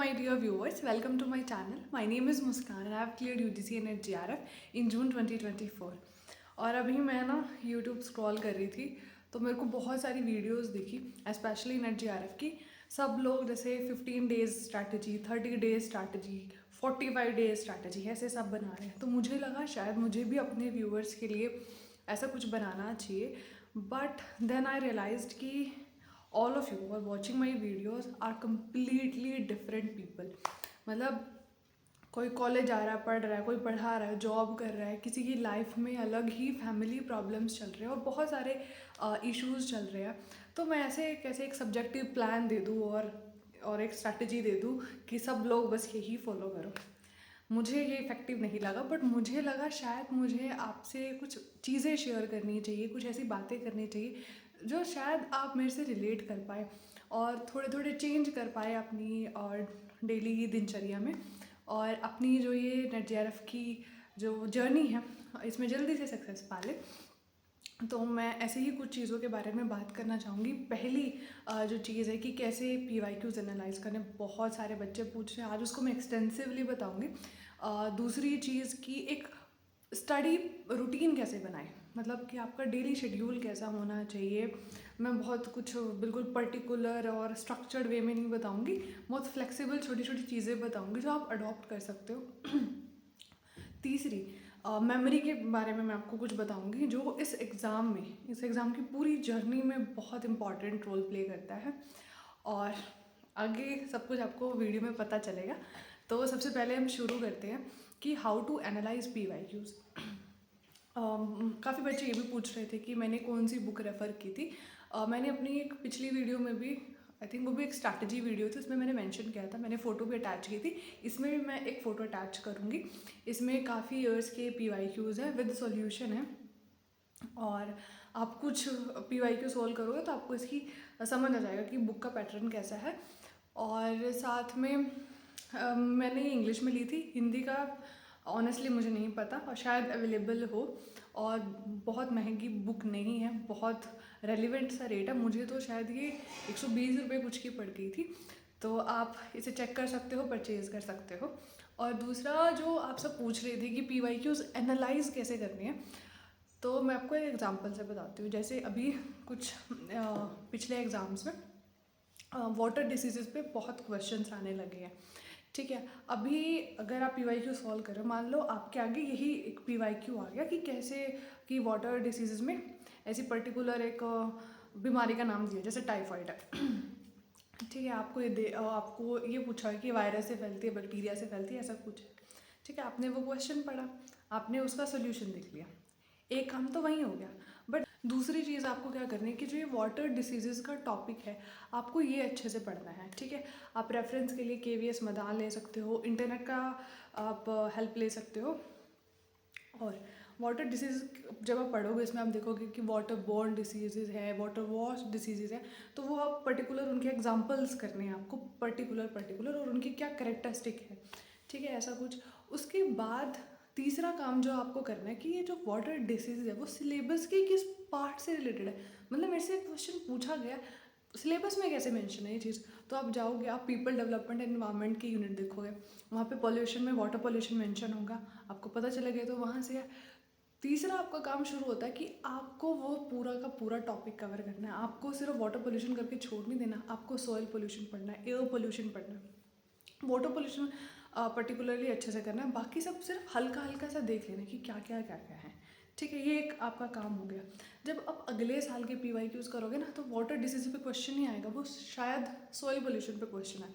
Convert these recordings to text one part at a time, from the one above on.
my dear viewers, welcome to my channel. My name is Muskan and I have cleared UGC and GRF in June 2024. और अभी मैं ना YouTube scroll कर रही थी तो मेरे को बहुत सारी वीडियोस दिखी स्पेशली नेट GRF की। सब लोग जैसे 15 days strategy, 30 days strategy, 45 days strategy ऐसे सब बना रहे हैं। तो मुझे लगा शायद मुझे भी अपने व्यूअर्स के लिए ऐसा कुछ बनाना चाहिए, बट देन आई रियलाइज्ड कि all of you who are watching my videos are completely different people। मतलब कोई कॉलेज जा रहा है, पढ़ रहा है, कोई पढ़ा रहा है, जॉब कर रहा है, किसी की लाइफ में अलग ही फैमिली प्रॉब्लम्स चल रहे हैं और बहुत सारे इश्यूज चल रहे हैं। तो मैं ऐसे कैसे एक सब्जेक्टिव प्लान दे दूँ और एक स्ट्रैटेजी दे दूँ कि सब लोग बस यही फॉलो करो। मुझे ये इफ़ेक्टिव नहीं लगा, बट मुझे लगा शायद मुझे आपसे कुछ चीज़ें शेयर करनी चाहिए, कुछ ऐसी बातें करनी चाहिए जो शायद आप मेरे से रिलेट कर पाए और थोड़े थोड़े चेंज कर पाए अपनी और डेली की दिनचर्या में, और अपनी जो ये नेट GRF की जो जर्नी है इसमें जल्दी से सक्सेस पा ले। तो मैं ऐसे ही कुछ चीज़ों के बारे में बात करना चाहूँगी। पहली जो चीज़ है कि कैसे PYQs एनालाइज करने, बहुत सारे बच्चे पूछ रहे हैं, आज उसको मैं एक्सटेंसिवली बताऊँगी। दूसरी चीज़ कि एक स्टडी रूटीन कैसे बनाएं, मतलब कि आपका डेली शेड्यूल कैसा होना चाहिए। मैं बहुत कुछ बिल्कुल पर्टिकुलर और स्ट्रक्चर्ड वे में नहीं बताऊंगी, बहुत फ्लेक्सिबल छोटी छोटी चीज़ें बताऊंगी जो आप अडॉप्ट कर सकते हो। तीसरी मेमोरी के बारे में मैं आपको कुछ बताऊंगी जो इस एग्ज़ाम की पूरी जर्नी में बहुत इंपॉर्टेंट रोल प्ले करता है, और आगे सब कुछ आपको वीडियो में पता चलेगा। तो सबसे पहले हम शुरू करते हैं कि हाउ टू एनालाइज PYQs। काफ़ी बच्चे ये भी पूछ रहे थे कि मैंने कौन सी बुक रेफ़र की थी। मैंने अपनी एक पिछली वीडियो में भी, आई थिंक वो भी एक स्ट्रैटेजी वीडियो थी, उसमें मैंने मेंशन किया था, मैंने फ़ोटो भी अटैच की थी। इसमें भी मैं एक फ़ोटो अटैच करूँगी। इसमें काफ़ी ईयर्स के PYQs हैं विद सॉल्यूशन है, और आप कुछ PYQ सोल्व करोगे तो आपको इसकी समझ आ जाएगा कि बुक का पैटर्न कैसा है। और साथ में मैंने इंग्लिश में ली थी, हिंदी का ऑनेस्टली मुझे नहीं पता, और शायद अवेलेबल हो, और बहुत महंगी बुक नहीं है, बहुत रेलिवेंट सा रेट है। मुझे तो शायद ये 120 रुपये कुछ की पड़ गई थी, तो आप इसे चेक कर सकते हो, परचेज़ कर सकते हो। और दूसरा जो आप सब पूछ रहे थे कि PYQs एनालाइज कैसे करनी है, तो मैं आपको एक एग्जांपल से बताती हूँ। जैसे अभी कुछ पिछले एग्ज़ाम्स में वाटर डिसीज़ पे बहुत क्वेश्चंस आने लगे हैं, ठीक है। अभी अगर आप PYQ सॉल्व करो, मान लो आपके आगे यही एक PYQ आ गया कि कैसे कि वाटर डिसीज़ में ऐसी पर्टिकुलर एक बीमारी का नाम दिया, जैसे टाइफाइड है, ठीक है। आपको ये पूछा है कि वायरस से फैलती है, बैक्टीरिया से फैलती है, ऐसा कुछ है, ठीक है। आपने वो क्वेश्चन पढ़ा, आपने उसका सोल्यूशन देख लिया, एक काम तो वहीं हो गया। बट दूसरी चीज़ आपको क्या करनी है कि जो ये वाटर डिसीज़ का टॉपिक है, आपको ये अच्छे से पढ़ना है, ठीक है। आप रेफरेंस के लिए KVS मदान ले सकते हो, इंटरनेट का आप हेल्प ले सकते हो। और वाटर डिसीज़ जब आप पढ़ोगे, इसमें आप देखोगे कि वाटर बोर्न डिसीज़ है, वाटर वॉश डिसीज़ है, तो वो आप पर्टिकुलर उनके एग्जांपल्स करने हैं आपको, पर्टिकुलर और उनकी क्या कैरेक्टरिस्टिक है, ठीक है, ऐसा कुछ। उसके बाद तीसरा काम जो आपको करना है कि ये जो वाटर डिसीज़ है वो सिलेबस के किस पार्ट से रिलेटेड है। मतलब मेरे से एक क्वेश्चन पूछा गया, सिलेबस में कैसे मेंशन है ये चीज़, तो आप जाओगे, आप पीपल डेवलपमेंट एंड एनवायरनमेंट की यूनिट देखोगे, वहाँ पे पॉल्यूशन में वाटर पॉल्यूशन मेंशन होगा, आपको पता चलेगा, तो वहाँ से तीसरा आपका काम शुरू होता है कि आपको वो पूरा का पूरा टॉपिक कवर करना है। आपको सिर्फ वाटर पोल्यूशन करके छोड़ नहीं देना, आपको सॉइल पोल्यूशन पढ़ना है, एयर पोल्यूशन पढ़ना है, वाटर पोल्यूशन पर्टिकुलरली अच्छे से करना है, बाकी सब सिर्फ हल्का हल्का सा देख लेना कि क्या क्या है, ठीक है। ये एक आपका काम हो गया। जब आप अगले साल के PYQs करोगे ना, तो वाटर डिसीज पे क्वेश्चन नहीं आएगा, वो शायद सॉइल पोल्यूशन पे क्वेश्चन है।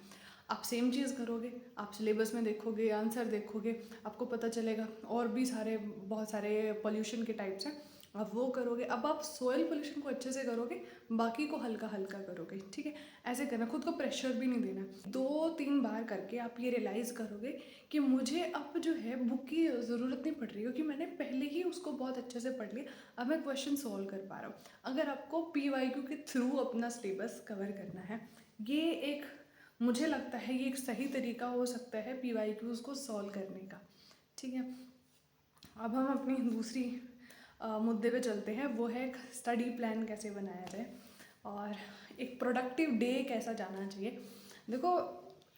आप सेम चीज़ करोगे, आप सिलेबस में देखोगे, आंसर देखोगे, आपको पता चलेगा और भी बहुत सारे पोल्यूशन के टाइप्स हैं, आप वो करोगे। अब आप सॉइल पोल्यूशन को अच्छे से करोगे, बाकी को हल्का हल्का करोगे, ठीक है। ऐसे करना, खुद को प्रेशर भी नहीं देना। 2-3 बार करके आप ये रियलाइज़ करोगे कि मुझे अब जो है बुक की ज़रूरत नहीं पड़ रही, क्योंकि मैंने पहले ही उसको बहुत अच्छे से पढ़ लिया, अब मैं क्वेश्चन सॉल्व कर पा रहा हूँ। अगर आपको PYQ के थ्रू अपना सिलेबस कवर करना है, ये एक, मुझे लगता है ये एक सही तरीका हो सकता है PYQs को सॉल्व करने का, ठीक है। अब हम अपनी दूसरी मुद्दे पे चलते हैं, वो है एक स्टडी प्लान कैसे बनाया जाए और एक प्रोडक्टिव डे कैसा जाना चाहिए। देखो,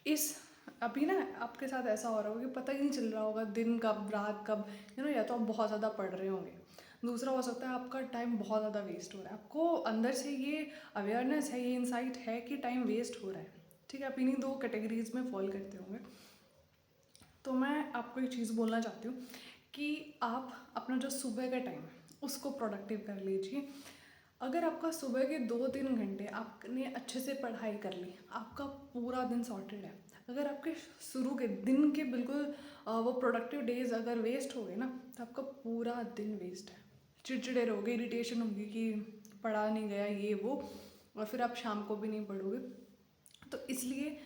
इस अभी ना आपके साथ ऐसा हो रहा होगा कि पता ही नहीं चल रहा होगा दिन कब रात कब, या तो आप बहुत ज़्यादा पढ़ रहे होंगे। दूसरा हो सकता है आपका टाइम बहुत ज़्यादा वेस्ट हो रहा है, आपको अंदर से ये अवेयरनेस है, ये इंसाइट है कि टाइम वेस्ट हो रहा है, ठीक है। आप इन्हीं दो कैटेगरीज में फॉल करते होंगे। तो मैं आपको एक चीज़ बोलना चाहती हूँ कि आप अपना जो सुबह का टाइम है उसको प्रोडक्टिव कर लीजिए। अगर आपका सुबह के 2-3 घंटे आपने अच्छे से पढ़ाई कर ली, आपका पूरा दिन सॉर्टेड है। अगर आपके शुरू के दिन के बिल्कुल वो प्रोडक्टिव डेज अगर वेस्ट हो गए ना, तो आपका पूरा दिन वेस्ट है। चिड़चिड़े रहोगे, इरिटेशन होगी कि पढ़ा नहीं गया ये वो, और फिर आप शाम को भी नहीं पढ़ोगे। तो इसलिए,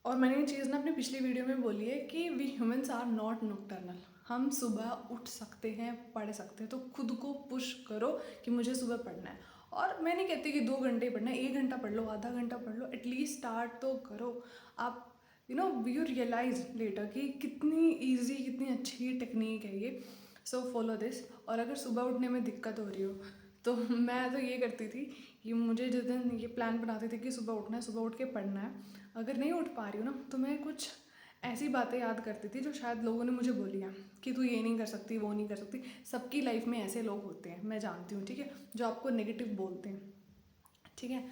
और मैंने ये चीज़ ना अपनी पिछली वीडियो में बोली है कि we humans are not nocturnal. हम सुबह उठ सकते हैं, पढ़ सकते हैं, तो खुद को पुश करो कि मुझे सुबह पढ़ना है। और मैं नहीं कहती कि 2 घंटे पढ़ना है, 1 घंटा पढ़ लो, आधा घंटा पढ़ लो, एटलीस्ट स्टार्ट तो करो। आप यू रियलाइज लेटर कि कितनी ईजी, कितनी अच्छी टेक्निक है ये। So follow this. और अगर सुबह उठने में दिक्कत हो रही हो तो मैं तो ये करती थी कि मुझे जिस दिन ये प्लान बनाते थे कि सुबह उठना है, सुबह उठ के पढ़ना है, अगर नहीं उठ पा रही हूँ ना, तो मैं कुछ ऐसी बातें याद करती थी जो शायद लोगों ने मुझे बोली हैं कि तू ये नहीं कर सकती, वो नहीं कर सकती। सबकी लाइफ में ऐसे लोग होते हैं, मैं जानती हूँ, ठीक है, जो आपको नेगेटिव बोलते हैं, ठीक है।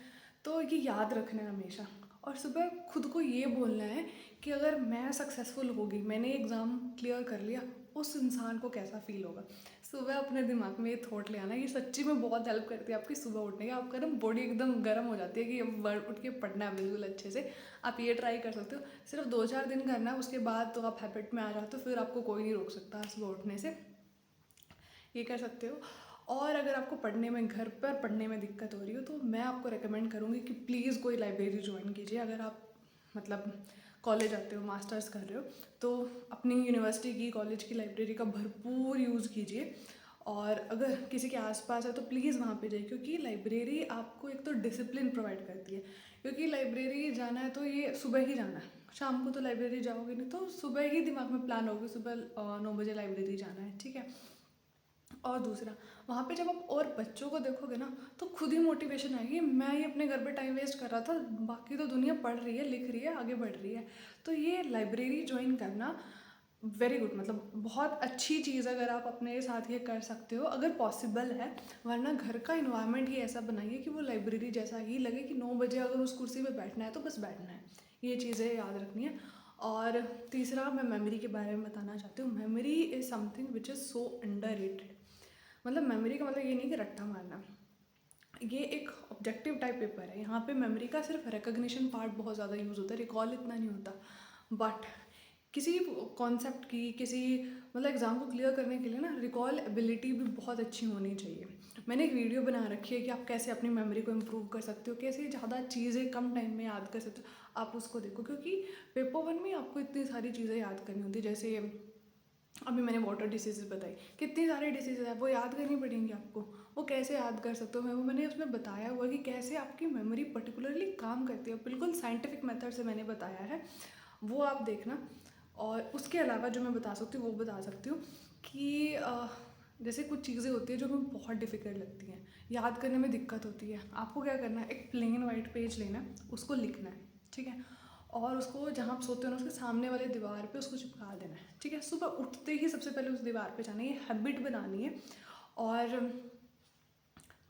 तो ये याद रखना है हमेशा। और सुबह खुद को ये बोलना है कि अगर मैं सक्सेसफुल होगी, मैंने एग्ज़ाम क्लियर कर लिया, उस इंसान को कैसा फील होगा। सुबह अपने दिमाग में ये थॉट ले आना, ये सच्ची में बहुत हेल्प करती है आपकी सुबह उठने की। आपका ना बॉडी एकदम गर्म हो जाती है कि अब उठ के पढ़ना है बिल्कुल अच्छे से। आप ये ट्राई कर सकते हो, सिर्फ 2-4 दिन करना है, उसके बाद तो आप हैबिट में आ जाते हो, फिर आपको कोई नहीं रोक सकता सुबह उठने से। ये कर सकते हो। और अगर आपको पढ़ने में, घर पर पढ़ने में दिक्कत हो रही हो, तो मैं आपको रेकमेंड करूँगी कि प्लीज़ कोई लाइब्रेरी ज्वाइन कीजिए। अगर आप मतलब कॉलेज आते हो, मास्टर्स कर रहे हो, तो अपनी यूनिवर्सिटी की, कॉलेज की लाइब्रेरी का भरपूर यूज़ कीजिए। और अगर किसी के आसपास है तो प्लीज़ वहाँ पे जाइए, क्योंकि लाइब्रेरी आपको एक तो डिसिप्लिन प्रोवाइड करती है। क्योंकि लाइब्रेरी जाना है तो ये सुबह ही जाना है, शाम को तो लाइब्रेरी जाओगे नहीं, तो सुबह ही दिमाग में प्लान होगी सुबह 9 बजे लाइब्रेरी जाना है, ठीक है। और दूसरा, वहाँ पे जब आप और बच्चों को देखोगे ना, तो खुद ही मोटिवेशन आएगी। मैं ही अपने घर पे टाइम वेस्ट कर रहा था, बाकी तो दुनिया पढ़ रही है, लिख रही है, आगे बढ़ रही है। तो ये लाइब्रेरी ज्वाइन करना वेरी गुड, मतलब बहुत अच्छी चीज़ अगर आप अपने साथ ये कर सकते हो, अगर पॉसिबल है। वरना घर का इन्वायरमेंट ही ऐसा बनाइए कि वो लाइब्रेरी जैसा ही लगे, कि 9 बजे अगर उस कुर्सी पे बैठना है तो बस बैठना है। ये चीज़ें याद रखनी है। और तीसरा, मैं मेमोरी के बारे में बताना चाहती हूँ। Memory is something which is so underrated. मतलब मेमोरी का मतलब ये नहीं कि रट्टा मारना, ये एक ऑब्जेक्टिव टाइप पेपर है। यहाँ पे मेमोरी का सिर्फ रिकग्निशन पार्ट बहुत ज़्यादा यूज़ होता है, रिकॉल इतना नहीं होता। बट किसी कॉन्सेप्ट की, किसी मतलब एग्ज़ाम को क्लियर करने के लिए ना, रिकॉल एबिलिटी भी बहुत अच्छी होनी चाहिए। मैंने एक वीडियो बना रखी है कि आप कैसे अपनी मेमोरी को इम्प्रूव कर सकते हो, कैसे ज़्यादा चीज़ें कम टाइम में याद कर सकते हो। आप उसको देखो, क्योंकि पेपर 1 में आपको इतनी सारी चीज़ें याद करनी होती है। जैसे अभी मैंने वाटर डिसीज़ बताई, कितनी सारी डिसीज़ है, वो याद करनी पड़ेंगी आपको। वो कैसे याद कर सकते हो, मैं वो मैंने उसमें बताया हुआ कि कैसे आपकी मेमोरी पर्टिकुलरली काम करती है, बिल्कुल साइंटिफिक मेथड से मैंने बताया है, वो आप देखना। और उसके अलावा जो मैं बता सकती हूँ वो बता सकती हूँ कि जैसे कुछ चीज़ें होती हैं जो हमें बहुत डिफ़िकल्ट लगती हैं, याद करने में दिक्कत होती है। आपको क्या करना है, एक प्लेन वाइट पेज लेना है, उसको लिखना है, ठीक है। और उसको जहाँ आप सोते हो ना, उसके सामने वाले दीवार पे उसको चिपका देना है, ठीक है। सुबह उठते ही सबसे पहले उस दीवार पे जाना है, ये हैबिट बनानी है। और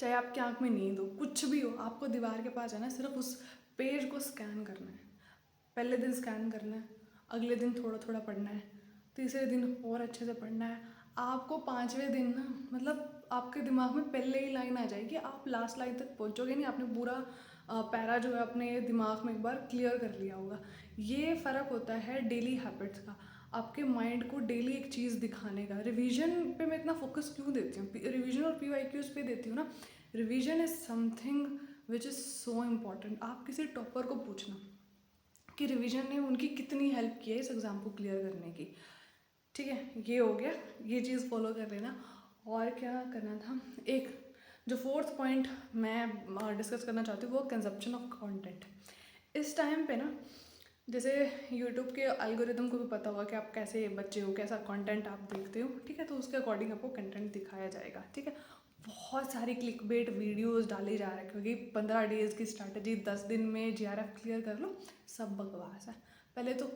चाहे आपकी आँख में नींद हो, कुछ भी हो, आपको दीवार के पास जाना है, सिर्फ उस पेज को स्कैन करना है। पहले दिन स्कैन करना है, अगले दिन थोड़ा थोड़ा पढ़ना है, तीसरे दिन और अच्छे से पढ़ना है। आपको 5वें दिन ना, मतलब आपके दिमाग में पहले ही लाइन आ जाएगी, आप लास्ट लाइन तक पहुंचोगे नहीं, आपने पूरा पैरा जो है अपने दिमाग में एक बार क्लियर कर लिया होगा। ये फ़र्क होता है डेली हैबिट्स का, आपके माइंड को डेली एक चीज़ दिखाने का। रिवीजन पे मैं इतना फोकस क्यों देती हूँ, रिवीजन और PYQs पे देती हूँ ना। Revision is something which is so important. आप किसी टॉपर को पूछना कि रिवीजन ने उनकी कितनी हेल्प की है इस एग्ज़ाम को क्लियर करने की, ठीक है। ये हो गया, ये चीज़ फॉलो कर लेना। और क्या करना था, एक जो फोर्थ पॉइंट मैं डिस्कस करना चाहती हूँ, वो कंजप्शन ऑफ कंटेंट। इस टाइम पे ना, जैसे यूट्यूब के एल्गोरिदम को भी पता होगा कि आप कैसे बच्चे हो, कैसा कंटेंट आप देखते हो, ठीक है। तो उसके अकॉर्डिंग आपको कंटेंट दिखाया जाएगा, ठीक है। बहुत सारी क्लिकबेट वीडियोस डाली जा रही है, क्योंकि 15 डेज़ की स्ट्रैटेजी, 10 दिन में GRF क्लियर कर लो, सब बकवास है। पहले तो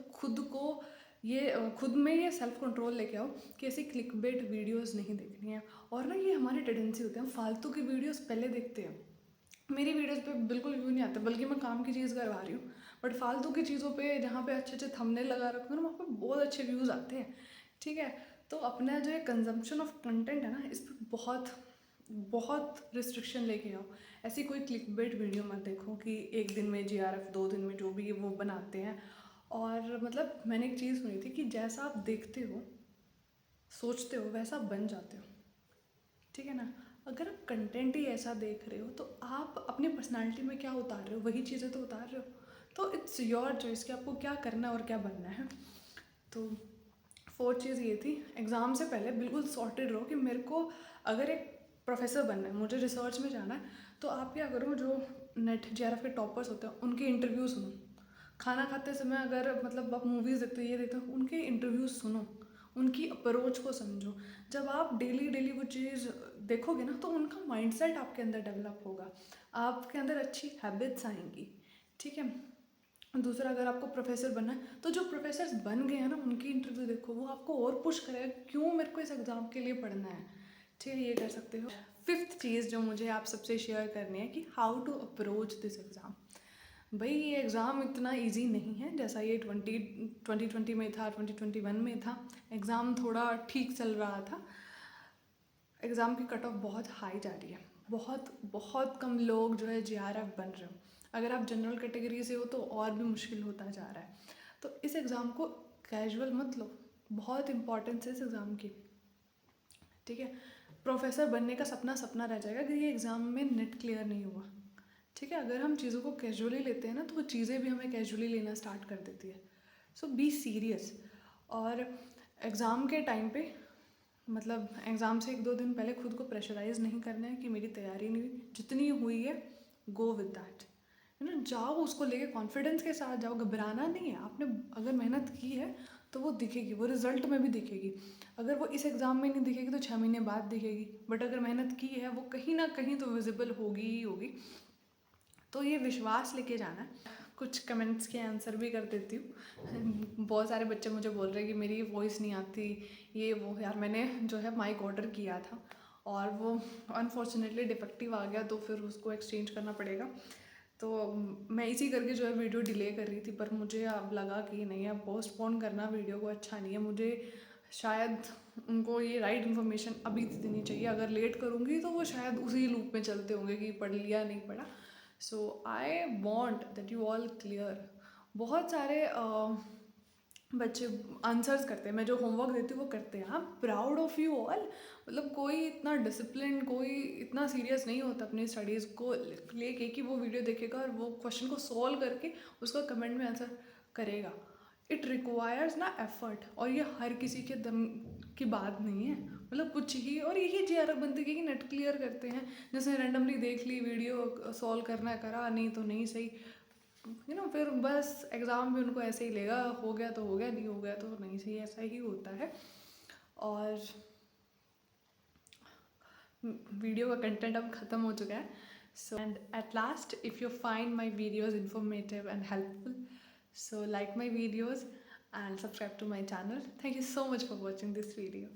खुद में ये सेल्फ कंट्रोल लेके आओ कि ऐसी क्लिकबेट वीडियोस नहीं देखनी है। और ना ये हमारी टेंडेंसी होती है, हम फालतू की वीडियोस पहले देखते हैं। मेरी वीडियोस पे बिल्कुल व्यू नहीं आते, बल्कि मैं काम की चीज़ करवा रही हूँ, बट फालतू की चीज़ों पे जहाँ पे अच्छे अच्छे थंबनेल लगा रखे हो ना, वहाँ पे बहुत अच्छे व्यूज़ आते हैं। ठीक है, तो अपना जो ये कंजम्पशन ऑफ कंटेंट है ना, इस पर बहुत बहुत रिस्ट्रिक्शन लेके आओ। ऐसी कोई क्लिकबेट वीडियो मत देखो कि एक दिन में GRF, 2 दिन में जो भी वो बनाते हैं। और मतलब मैंने एक चीज़ सुनी थी कि जैसा आप देखते हो, सोचते हो, वैसा बन जाते हो। ठीक है ना, अगर आप कंटेंट ही ऐसा देख रहे हो तो आप अपनी पर्सनालिटी में क्या उतार रहे हो, वही चीज़ें तो उतार रहे हो। तो इट्स योर चॉइस कि आपको क्या करना है और क्या बनना है। तो 4th चीज़ ये थी, एग्ज़ाम से पहले बिल्कुल सॉर्टेड रहो कि मेरे को अगर एक प्रोफेसर बनना है, मुझे रिसर्च में जाना है, तो आप क्या करो, जो नेट GRF के टॉपर्स होते हैं उनके इंटरव्यू सुनो। खाना खाते समय अगर मतलब आप मूवीज़ देखते हो, ये देखते हो, उनके इंटरव्यूज़ सुनो, उनकी अप्रोच को समझो। जब आप डेली डेली वो चीज़ देखोगे ना, तो उनका माइंडसेट आपके अंदर डेवलप होगा, आपके अंदर अच्छी हैबिट्स आएंगी। ठीक है, दूसरा, अगर आपको प्रोफेसर बनना है तो जो प्रोफेसर्स बन गए हैं ना, उनकी इंटरव्यू देखो, वो आपको और पुश करेगा क्यों मेरे को इस एग्ज़ाम के लिए पढ़ना है। ठीक है, ये कर सकते हो। 5th चीज़ जो मुझे आप सबसे शेयर करनी है कि how to approach this exam. भाई ये एग्ज़ाम इतना इजी नहीं है जैसा ये 2020 में था, 2021 में था। एग्ज़ाम थोड़ा ठीक चल रहा था, एग्ज़ाम की कट ऑफ बहुत हाई जा रही है, बहुत बहुत कम लोग जो है GRF बन रहे हो। अगर आप जनरल कैटेगरी से हो तो और भी मुश्किल होता जा रहा है। तो इस एग्ज़ाम को कैजुअल मत लो, बहुत इंपॉर्टेंस है इस एग्ज़ाम की। ठीक है, प्रोफेसर बनने का सपना सपना रह जाएगा अगर ये एग्ज़ाम में नेट क्लियर नहीं हुआ। ठीक है, अगर हम चीज़ों को कैजुअली लेते हैं ना, तो वो चीज़ें भी हमें कैजुअली लेना स्टार्ट कर देती है। सो बी सीरियस। और एग्ज़ाम के टाइम पे, मतलब एग्ज़ाम से 1-2 दिन पहले खुद को प्रेशराइज़ नहीं करना है कि मेरी तैयारी नहीं हुई, जितनी हुई है गो विद दैट। है ना, जाओ उसको लेके कॉन्फिडेंस के साथ जाओ, घबराना नहीं है। आपने अगर मेहनत की है तो वो दिखेगी, वो रिजल्ट में भी दिखेगी। अगर वो इस एग्ज़ाम में नहीं दिखेगी तो 6 महीने बाद दिखेगी, बट अगर मेहनत की है वो कहीं ना कहीं तो विजिबल होगी ही होगी। तो ये विश्वास लेके जाना है। कुछ कमेंट्स के आंसर भी कर देती हूँ। बहुत सारे बच्चे मुझे बोल रहे हैं कि मेरी वॉइस नहीं आती, ये वो। यार मैंने जो है माइक ऑर्डर किया था और वो अनफॉर्चुनेटली डिफेक्टिव आ गया, तो फिर उसको एक्सचेंज करना पड़ेगा। तो मैं इसी करके जो है वीडियो डिले कर रही थी, पर मुझे अब लगा कि नहीं, अब पोस्टपोन करना वीडियो को अच्छा नहीं है। मुझे शायद उनको ये राइट इन्फॉर्मेशन अभी देनी चाहिए, अगर लेट करूँगी तो वो शायद उसी लूप में चलते होंगे कि पढ़ लिया नहीं पढ़ा। So I want that you all clear. बहुत सारे बच्चे आंसर्स करते हैं, मैं जो होमवर्क देती हूँ वो करते हैं। I am proud of you all. मतलब कोई इतना डिसिप्लिन, कोई इतना सीरियस नहीं होता अपनी स्टडीज़ को लेके कि वो वीडियो देखेगा और वो क्वेश्चन को सॉल्व करके उसका कमेंट में आंसर करेगा। इट रिक्वायर्स ना एफर्ट, और ये हर किसी के दम की बात नहीं है। मतलब कुछ ही, और यही GRF बनते कि नेट क्लियर करते हैं, जैसे रैंडमली देख ली वीडियो, सॉल्व करना है, करा, नहीं तो नहीं सही, फिर बस एग्ज़ाम भी उनको ऐसे ही लेगा, हो गया तो हो गया, नहीं हो गया तो नहीं सही, ऐसा ही होता है। और वीडियो का कंटेंट अब ख़त्म हो चुका है। So and at last, if you find my videos informative and helpful, so like my videos and subscribe to my channel. Thank you so much for watching this video.